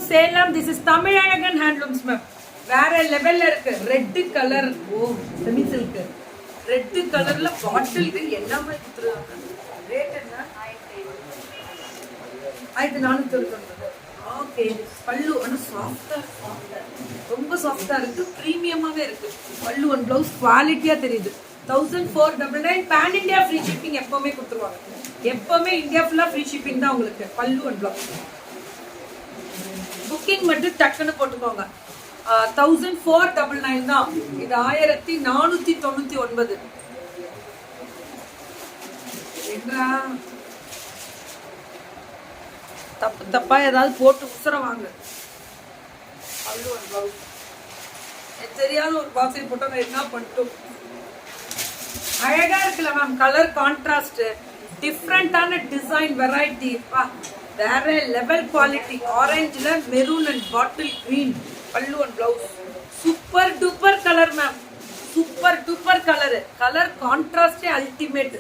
Salem. This is Tamizhazhagan handlooms ma'am. வேற லெவல்ல இருக்கு. Red colour. Oh semi silk. Red கலர்ல பாட்டில் எல்லாமே கொடுத்துருக்காங்க. ரேட் என்ன? 1499. ஓகே. பல்லு ஆனால் சாஃப்டா ரொம்ப சாஃப்டா இருக்கு. ப்ரீமியமாவே இருக்கு. பல்லு ஒன் பிளவுஸ் குவாலிட்டியா தெரியுது. 1499. பேன் இந்தியா ஃப்ரீ ஷிப்பிங் எப்பவுமே கொடுத்துருவாங்க. எப்பவுமே இந்தியா ஃபுல்லா ஃப்ரீ ஷிப்பிங் தான் உங்களுக்கு. பல்லு ஒன் பிளவுஸ். புக்கிங் மட்டும் டக்குன்னு போட்டுக்கோங்க. 1499 தான். இது 1499. தப்பு தப்பா ஏதாவது போட்டு உசுர வாங்க. தெரியாத ஒரு பாக்ஸை போட்டா நான் என்ன பண்ணிட்டோம். அழகா இருக்குல்ல மேம். கலர் கான்ட்ராஸ்ட், டிஃப்ரெண்டான டிசைன், வெரைட்டி. வேற லெவல் குவாலிட்டி. ஆரஞ்சுல maroon and bottle green. Pallu and blouse. Super duper colour ma'am. Super duper colour. Colour கான்ட்ராஸ்டே அல்டிமேட்.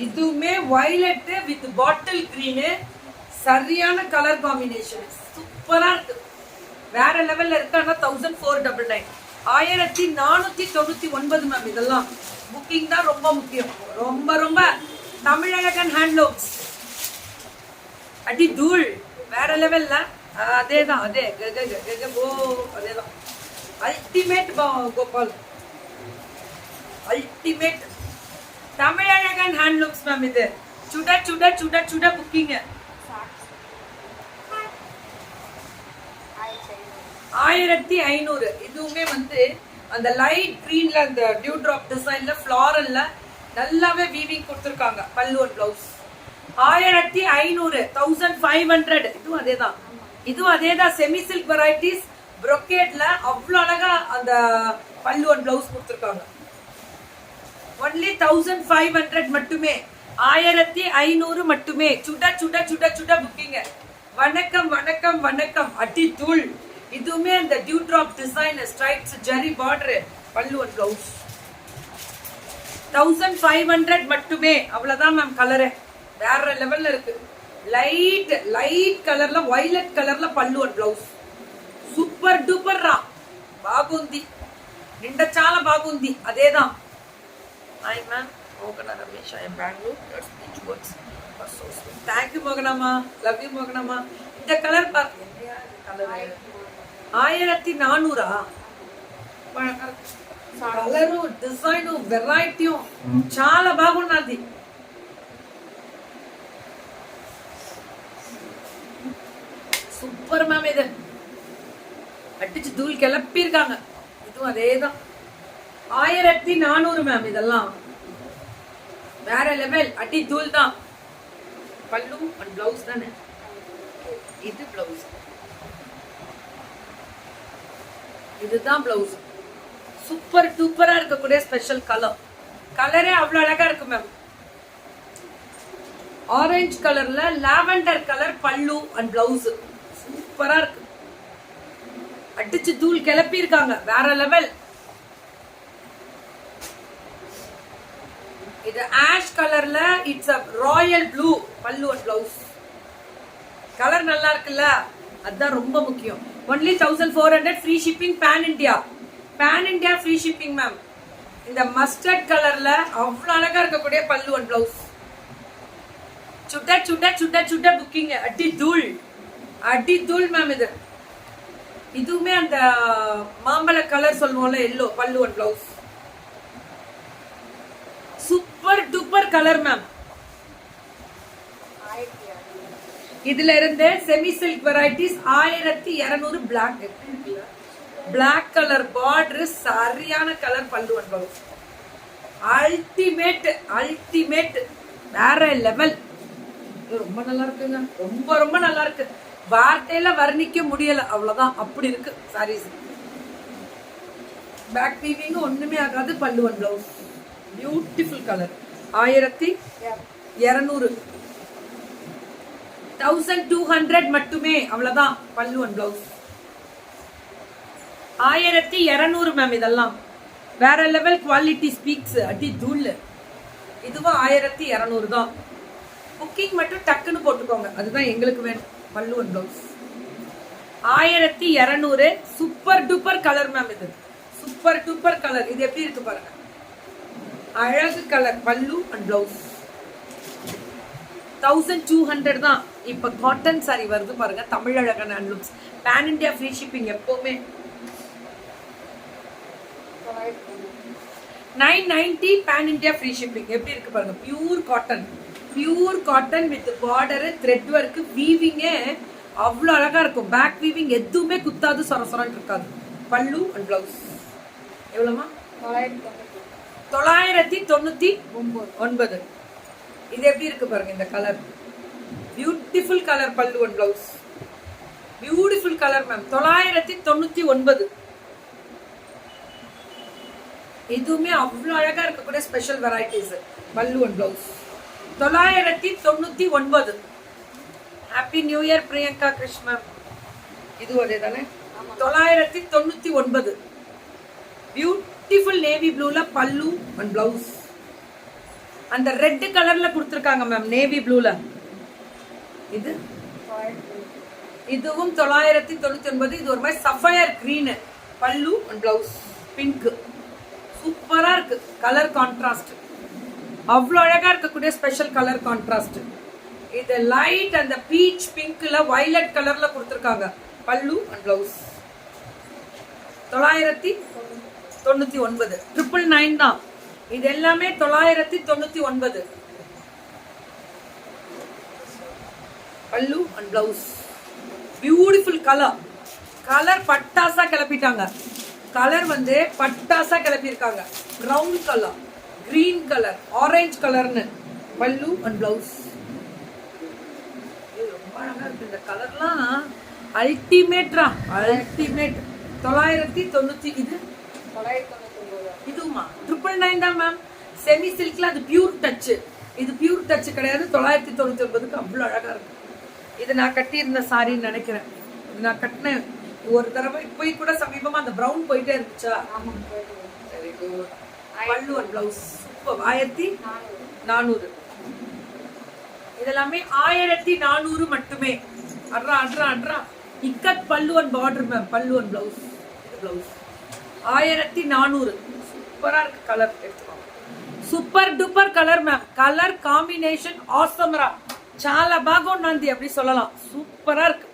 இதுவுமே வயலட் வித் பாட்டில் கிரீன். சரியான கலர் காம்பினேஷன். சூப்பரா இருக்கு. வேற லெவல்ல இருக்கு. ஆனா 1499. 1499 மேம். இதெல்லாம் புக்கிங் தான் ரொம்ப முக்கியம். ரொம்ப ரொம்ப தமிழழகன் ஹேண்ட்லூம்ஸ். அடி தூள். வேற லெவல்ல. அதேதான். அதேதான் ultimate Gopal. Ultimate Tamizhazhagan handlooms ma'am. இது சுட சுட சுட சுட புக்கிங். 1500. இதுவுமே அந்த லைட் கிரீன்ல அந்த டியூ டிராப் டிசைன்ல ஃப்ளாரல்ல நல்லாவே வீவிங் கொடுத்துருக்காங்க. பல்லு அண்ட் பிளவுஸ். 1500. 1500. இதுவும் அதேதான். இதுவும் அதேதான். செமி சில்க் வெரைட்டிஸ் ப்ரொக்கேட்ல அவ்வளவு அழகா அந்த பல்லு அண்ட் பிளவுஸ் கொடுத்துருக்காங்க. ஒன்லி 1500 மட்டுமே. 1500 மட்டுமே. சுட சுட சுட சுட புக்கிங்க. வணக்கம் வணக்கம் வணக்கம். அடி தூள். இதுவுமே அந்த டியூ டிராப் டிசைன் ஸ்ட்ரைப்ஸ் ஜெரி பார்டர். பல்லு அண்ட் பிளவுஸ். 1500 மட்டுமே. அவ்வளவுதான் மேம். கலரு வேற லெவல்ல இருக்கு. லைட் கலர்ல வயலட் கலர்ல பல்லு அண்ட் பிளவுஸ். சூப்பர் டூப்பர் ரா. பாகுந்தி நிண்டச்சால பாகுந்தி. அதேதான். Hi ma'am, Mogana Ramesh. I am Bangalore. Your speech words are so sweet. Thank you Moganama. Love you Moganama. இந்த கலர் பாருங்க. 1400. కలరు డిజైన్ వెరైటీ చాలా బాగున్నది. Super ma'am. இது அடிச்சு தூள் கிளப்பிருக்காங்க. இதுவும் அதேதான். 1400 மேம். இதெல்லாம் வேற லெவல். அடி தூள் தான். பல்லு அண்ட் பிளவுஸ் தானே. இது பிளவுஸ். இதுதான் பிளவுஸ். சூப்பர் டூப்பரா இருக்கக்கூடிய ஸ்பெஷல் கலர். கலரே அவ்வளவு அழகா இருக்கு மேம். ஆரஞ்சு கலர்ல lavender colour pallu and blouse. சூப்பரா இருக்கு. அடிச்சு தூள் கிளப்பி இருக்காங்க. வேற லெவல். இது ஆஷ் கலர்ல it's a royal blue. Pallu and blouse. Colour நல்லா இருக்குல்ல. அதுதான் ரொம்ப முக்கியம். Only 1400. Free shipping. Pan India. Pan India free shipping ma'am. இந்த மஸ்டர்ட் கலர்ல அவ்வளவு அழகா இருக்கக்கூடிய பல்லு அண்ட் பிளவுஸ். சுட சுட சுட சுட புக்கிங். அடி தூள். அடி தூள் மேம். இதுவுமே அந்த மாம்பழ கலர் சொல்லுவோம்ல, yellow. Pallu and blouse. Super duper colour ma'am. இதுல இருந்து semi silk varieties 1200. Black black colour border. சரியான colour. Pallu and blouse. Ultimate ultimate. வேற லெவல். ரொம்ப நல்லா இருக்குங்க. ரொம்ப ரொம்ப நல்லா இருக்கு. வார்த்தையில வர்ணிக்க முடியல. அவ்வளவுதான். அப்படி இருக்கு சாரீஸ். பேக் வீவிங் ஒண்ணுமே ஆகாது. பல்லு அண்ட் பிளவுஸ். Beautiful colour. 1200. 1200 மட்டுமே. அவ்வளவுதான். பல்லு அண்ட் பிளவுஸ். 1200 மேம். இதெல்லாம் வேற லெவல் குவாலிட்டி ஸ்பீக்ஸ். அடி தூள். இதுவும் 1200 தான். புக்கிங் மட்டும் டக்குன்னு போட்டுக்கோங்க. அதுதான் எங்களுக்கு வேணும். பல்லு and blouse 1200. Super duper colour ma'am. இது சூப்பர் டூப்பர் கலர். இது எப்படி இருக்கு பாருங்க, அழகு கலர். பல்லு அண்ட் பிளவுஸ் 1200 தான். இப்ப காட்டன் சாரி வருது பாருங்க, Tamizhazhagan handlooms. Pan India free shipping எப்பவுமே. 990 பேன் இண்டியா ஃப்ரீ ஷிப்பிங். எப்படி இருக்கு பாருங்க, pure cotton. Pure cotton with border, thread work, வீவிங்கே அவ்வளோ அழகா இருக்கும். பேக் வீவிங் எதுவுமே குத்தாது, சொரசொரன்னு இருக்காது. பல்லு அண்ட் பிளவுஸ் எவ்வளோமா? 999. இது எப்படி இருக்கு பாருங்க, இந்த colour beautiful colour. Pallu and blouse beautiful colour ma'am. 999. இதுவுமே அவ்வளோ அழகா இருக்கக்கூடிய ஸ்பெஷல் வெரைட்டிஸ். பல்லு and blouse 999. Happy new year Priyanka Krish ma'am. இது அதே தானே? 999. பியூட்டிஃபுல் நேவி ப்ளூல பல்லு அண்ட் பிளவுஸ். அந்த ரெட் கலர்ல கொடுத்துருக்காங்க மேம், நேவி ப்ளூல. இது இதுவும் 999. இது ஒரு மாதிரி sapphire green. Pallu and blouse pink. சூப்பரா இருக்கு கலர் கான்ட்ராஸ்ட். அவ்வளோ அழகா இருக்கக்கூடிய ஸ்பெஷல் கலர் கான்ட்ராஸ்ட். இது லைட் அந்த பீச் பிங்க்ல வயலட் கலர்ல கொடுத்துருக்காங்க. பல்லு அண்ட் பிளவுஸ் 999. 999 தான். இது எல்லாமே 999. Pallu and blouse beautiful colour. Colour பட்டாசா கிளப்பிட்டாங்க. கலர் வந்து பட்டாசா கிளப்பியிருக்காங்க. Brown colour, green colour, orange கலர்னு. பல்லு அண்ட் பிளவுஸ் ரொம்ப அழகா இருக்கு. இந்த கலர்லாம் அல்டிமேட்ரா, அல்டிமேட். 990. இது 999. இதுமா 999 தான் மேம். செமி சில்க்ல அது பியூர் டச். இது பியூர் டச் கிடையாது. 999க்கு அவ்வளோ அழகா இருக்கு. இது நான் கட்டியிருந்த சாரின்னு நினைக்கிறேன். இது நான் கட்டினேன் ஒரு தடவை. போய் கூட சமீபமா அந்த ப்ரௌன் போயிட்டே இருந்துச்சா? Very good. Pallu and blouse super. 1400. இதெல்லாமே 1400 மட்டுமே. அட்ரா அட்ரா அட்ரா. Ikat pallu and border ma'am. Pallu and blouse. இது பிளவுஸ் 1400. சூப்பரா இருக்கு கலர். எடுத்துக்கோங்க. Super duper colour ma'am. Colour combination awesome రా. చాలా బాగుంది அப்படி சொல்லலாம். சூப்பரா இருக்கு.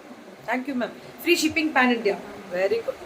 Thank you ma'am. Free shipping pan India. Very good.